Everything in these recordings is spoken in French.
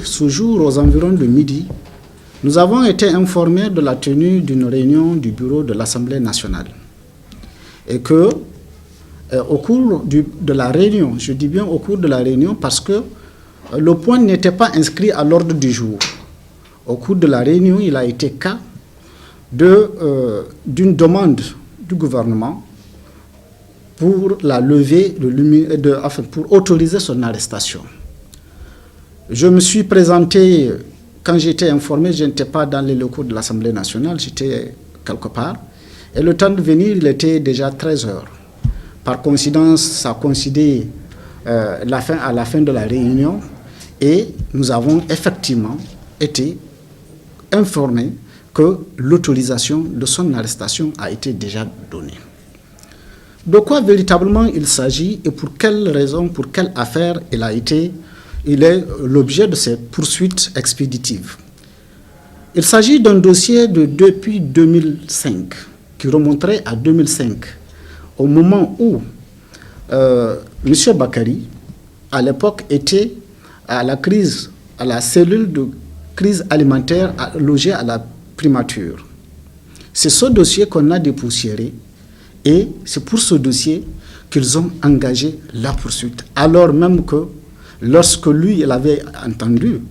Ce jour, aux environs de midi, nous avons été informés de la tenue d'une réunion du bureau de l'Assemblée nationale. Et que, au cours de la réunion, je dis bien au cours de la réunion parce que le point n'était pas inscrit à l'ordre du jour. Au cours de la réunion, il a été cas d'une demande du gouvernement pour la levée, pour autoriser son arrestation. Je me suis présenté, quand j'étais informé, je n'étais pas dans les locaux de l'Assemblée nationale, j'étais quelque part. Et le temps de venir, il était déjà 13 heures. Par coïncidence, ça a coïncidé à la fin de la réunion et nous avons effectivement été informés que l'autorisation de son arrestation a été déjà donnée. De quoi véritablement il s'agit et pour quelle raison, pour quelle affaire il est l'objet de ces poursuites expéditives. Il s'agit d'un dossier depuis 2005, qui remonterait à 2005, au moment où M. Bakary, à l'époque, était à la cellule de crise alimentaire logée à la primature. C'est ce dossier qu'on a dépoussiéré et c'est pour ce dossier qu'ils ont engagé la poursuite, alors même que lorsque lui, il avait entendu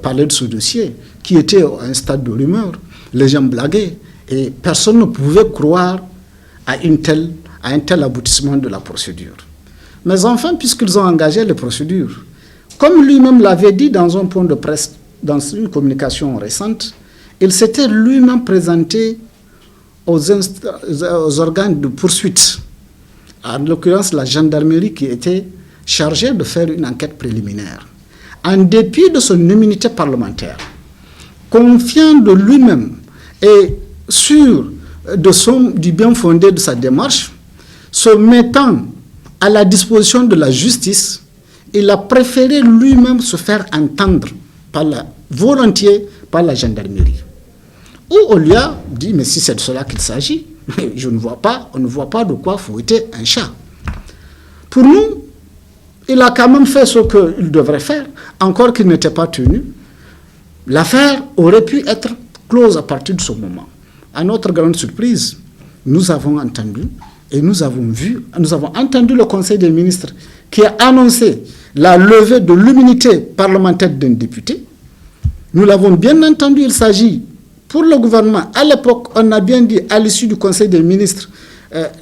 parler de ce dossier, qui était à un stade de rumeur, les gens blaguaient et personne ne pouvait croire à un tel aboutissement de la procédure. Mais enfin, puisqu'ils ont engagé les procédures, comme lui-même l'avait dit dans un point de presse, dans une communication récente, il s'était lui-même présenté aux organes de poursuite, en l'occurrence la gendarmerie qui était chargé de faire une enquête préliminaire. En dépit de son immunité parlementaire, confiant de lui-même et sûr du bien fondé de sa démarche, se mettant à la disposition de la justice, il a préféré lui-même se faire entendre volontiers par la gendarmerie. Où on lui a dit, mais si c'est de cela qu'il s'agit, on ne voit pas de quoi fouetter un chat. Pour nous, il a quand même fait ce qu'il devrait faire, encore qu'il n'était pas tenu. L'affaire aurait pu être close à partir de ce moment. À notre grande surprise, nous avons entendu et nous avons entendu le Conseil des ministres qui a annoncé la levée de l'immunité parlementaire d'un député. Nous l'avons bien entendu, il s'agit pour le gouvernement. À l'époque, on a bien dit à l'issue du Conseil des ministres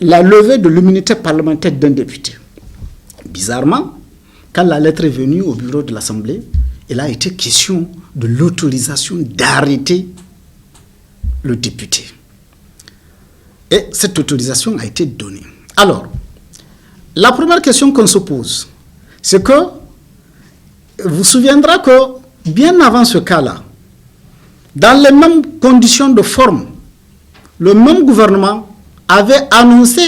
la levée de l'immunité parlementaire d'un député. Bizarrement, quand la lettre est venue au bureau de l'Assemblée, il a été question de l'autorisation d'arrêter le député. Et cette autorisation a été donnée. Alors, la première question qu'on se pose, c'est que, vous vous souviendrez que, bien avant ce cas-là, dans les mêmes conditions de forme, le même gouvernement avait annoncé,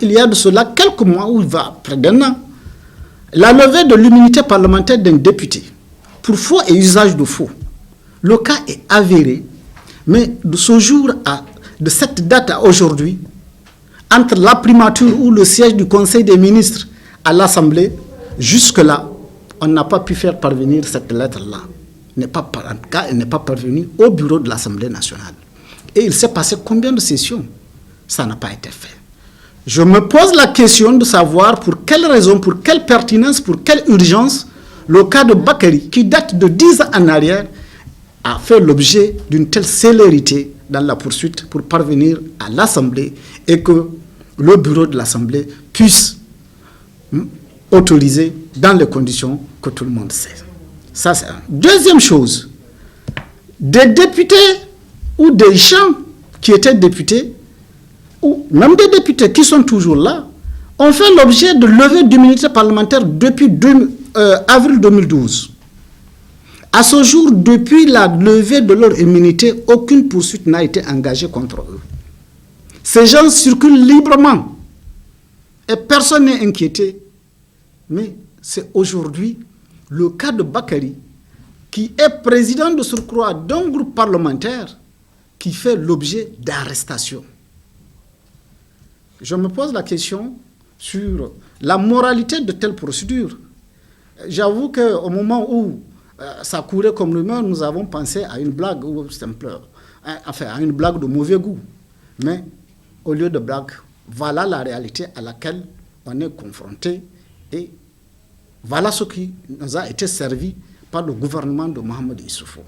il y a de cela quelques mois, ou il va près d'un an, la levée de l'immunité parlementaire d'un député pour faux et usage de faux. Le cas est avéré, mais de ce jour de cette date à aujourd'hui, entre la primature ou le siège du Conseil des ministres à l'Assemblée, jusque-là, on n'a pas pu faire parvenir cette lettre-là. En tout cas, elle n'est pas parvenue au bureau de l'Assemblée nationale. Et il s'est passé combien de sessions? Ça n'a pas été fait. Je me pose la question de savoir pour quelle raison, pour quelle pertinence, pour quelle urgence, le cas de Bakary, qui date de 10 ans en arrière, a fait l'objet d'une telle célérité dans la poursuite pour parvenir à l'Assemblée et que le bureau de l'Assemblée puisse autoriser dans les conditions que tout le monde sait. Ça, c'est un. Deuxième chose, des députés ou des gens qui étaient députés, ou même des députés qui sont toujours là, ont fait l'objet de levée d'immunité parlementaire depuis avril 2012. À ce jour, depuis la levée de leur immunité, aucune poursuite n'a été engagée contre eux. Ces gens circulent librement et personne n'est inquiété. Mais c'est aujourd'hui le cas de Bakary, qui est président de surcroît d'un groupe parlementaire qui fait l'objet d'arrestation. Je me pose la question sur la moralité de telle procédure. J'avoue qu'au moment où ça courait comme rumeur, nous avons pensé à une blague, ou simple, enfin à une blague de mauvais goût. Mais au lieu de blague, voilà la réalité à laquelle on est confronté et voilà ce qui nous a été servi par le gouvernement de Mohamed Issoufou.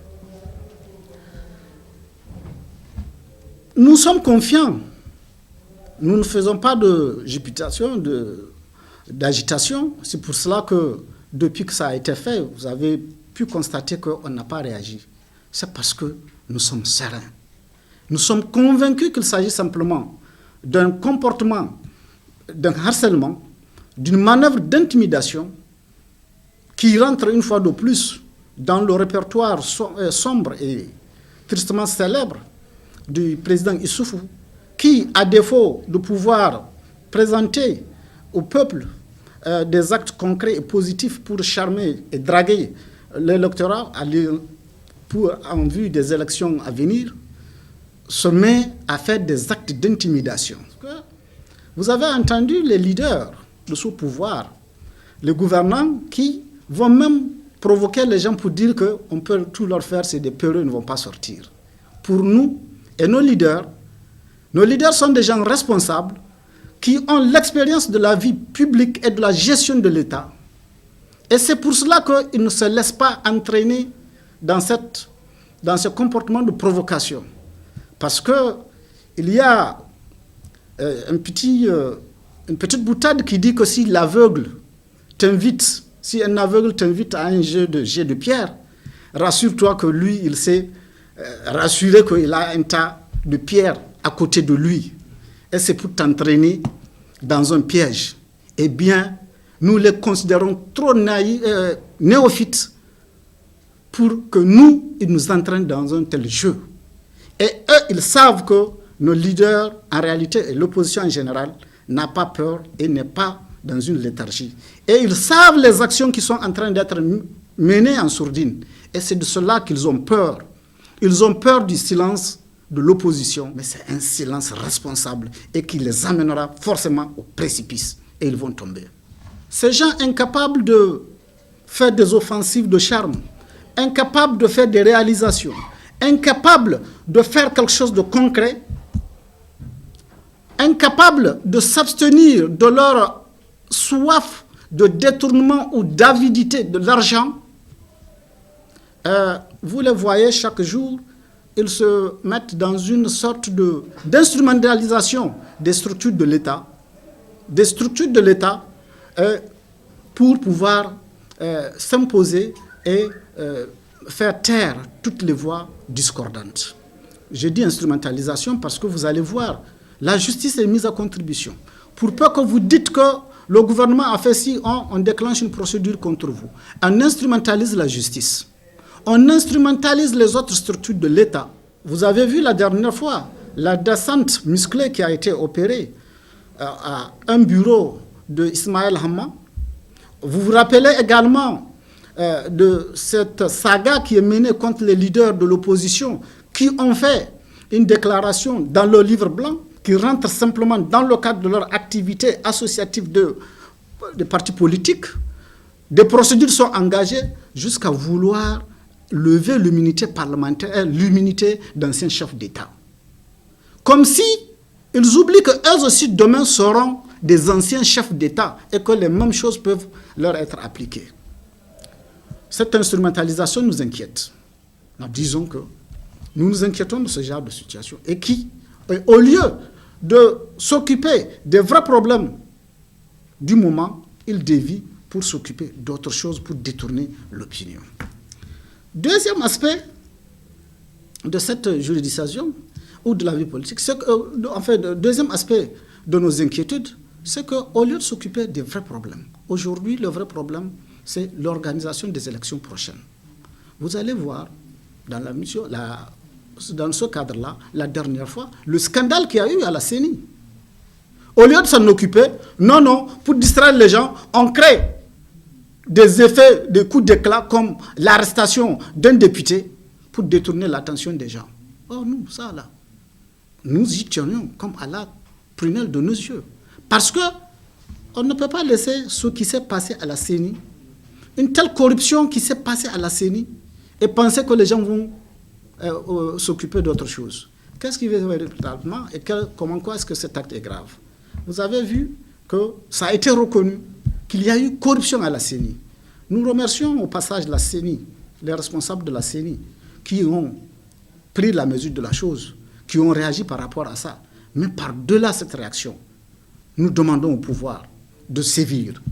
Nous sommes confiants. Nous ne faisons pas de jupitation, d'agitation. C'est pour cela que depuis que ça a été fait, vous avez pu constater qu'on n'a pas réagi. C'est parce que nous sommes sereins. Nous sommes convaincus qu'il s'agit simplement d'un comportement, d'un harcèlement, d'une manœuvre d'intimidation qui rentre une fois de plus dans le répertoire sombre et tristement célèbre du président Issoufou, qui, à défaut de pouvoir présenter au peuple des actes concrets et positifs pour charmer et draguer l'électorat en vue des élections à venir, se met à faire des actes d'intimidation. Vous avez entendu les leaders de ce pouvoir, les gouvernants qui vont même provoquer les gens pour dire qu'on peut tout leur faire, c'est des peureux, ils ne vont pas sortir. Pour nous et nos leaders sont des gens responsables qui ont l'expérience de la vie publique et de la gestion de l'État. Et c'est pour cela qu'ils ne se laissent pas entraîner dans ce comportement de provocation. Parce qu'il y a une petite boutade qui dit que si l'aveugle t'invite, si un aveugle t'invite à un jet de pierre, rassure-toi que lui, il sait rassurer qu'il a un tas de pierres à côté de lui. Et c'est pour t'entraîner dans un piège. Eh bien, nous les considérons trop néophytes pour que ils nous entraînent dans un tel jeu. Et eux, ils savent que nos leaders, en réalité, et l'opposition en général, n'a pas peur et n'est pas dans une léthargie. Et ils savent les actions qui sont en train d'être menées en sourdine. Et c'est de cela qu'ils ont peur. Ils ont peur du silence de l'opposition, mais c'est un silence responsable et qui les amènera forcément au précipice. Et ils vont tomber. Ces gens incapables de faire des offensives de charme, incapables de faire des réalisations, incapables de faire quelque chose de concret, incapables de s'abstenir de leur soif de détournement ou d'avidité de l'argent, vous les voyez chaque jour, ils se mettent dans une sorte d'instrumentalisation des structures de l'État, pour pouvoir s'imposer et faire taire toutes les voix discordantes. Je dis instrumentalisation parce que vous allez voir, la justice est mise à contribution. Pour peu que vous dites que le gouvernement a fait ci, on déclenche une procédure contre vous. On instrumentalise la justice. On instrumentalise les autres structures de l'État. Vous avez vu la dernière fois la descente musclée qui a été opérée à un bureau de Ismaël Hamma. Vous vous rappelez également de cette saga qui est menée contre les leaders de l'opposition qui ont fait une déclaration dans le livre blanc qui rentre simplement dans le cadre de leur activité associative de partis politiques. Des procédures sont engagées jusqu'à vouloir lever l'immunité parlementaire, l'immunité d'anciens chefs d'État. Comme si ils oublient qu'eux aussi demain seront des anciens chefs d'État et que les mêmes choses peuvent leur être appliquées. Cette instrumentalisation nous inquiète. Nous disons que nous nous inquiétons de ce genre de situation et qui, au lieu de s'occuper des vrais problèmes du moment, ils dévient pour s'occuper d'autres choses, pour détourner l'opinion. Deuxième aspect de cette juridisation ou de la vie politique, deuxième aspect de nos inquiétudes, c'est qu'au lieu de s'occuper des vrais problèmes, aujourd'hui, le vrai problème, c'est l'organisation des élections prochaines. Vous allez voir, dans ce cadre-là, la dernière fois, le scandale qu'il y a eu à la CENI. Au lieu de s'en occuper, non, pour distraire les gens, on crée des effets, des coups d'éclat comme l'arrestation d'un député pour détourner l'attention des gens. Oh, nous, ça là, nous y tenions comme à la prunelle de nos yeux. Parce que on ne peut pas laisser ce qui s'est passé à la CENI une telle corruption qui s'est passée à la CENI et penser que les gens vont s'occuper d'autre chose. Qu'est-ce qui veut véritablement et comment est-ce que cet acte est grave? Vous avez vu que ça a été reconnu qu'il y a eu corruption à la CENI. Nous remercions au passage la CENI, les responsables de la CENI, qui ont pris la mesure de la chose, qui ont réagi par rapport à ça. Mais par-delà cette réaction, nous demandons au pouvoir de sévir,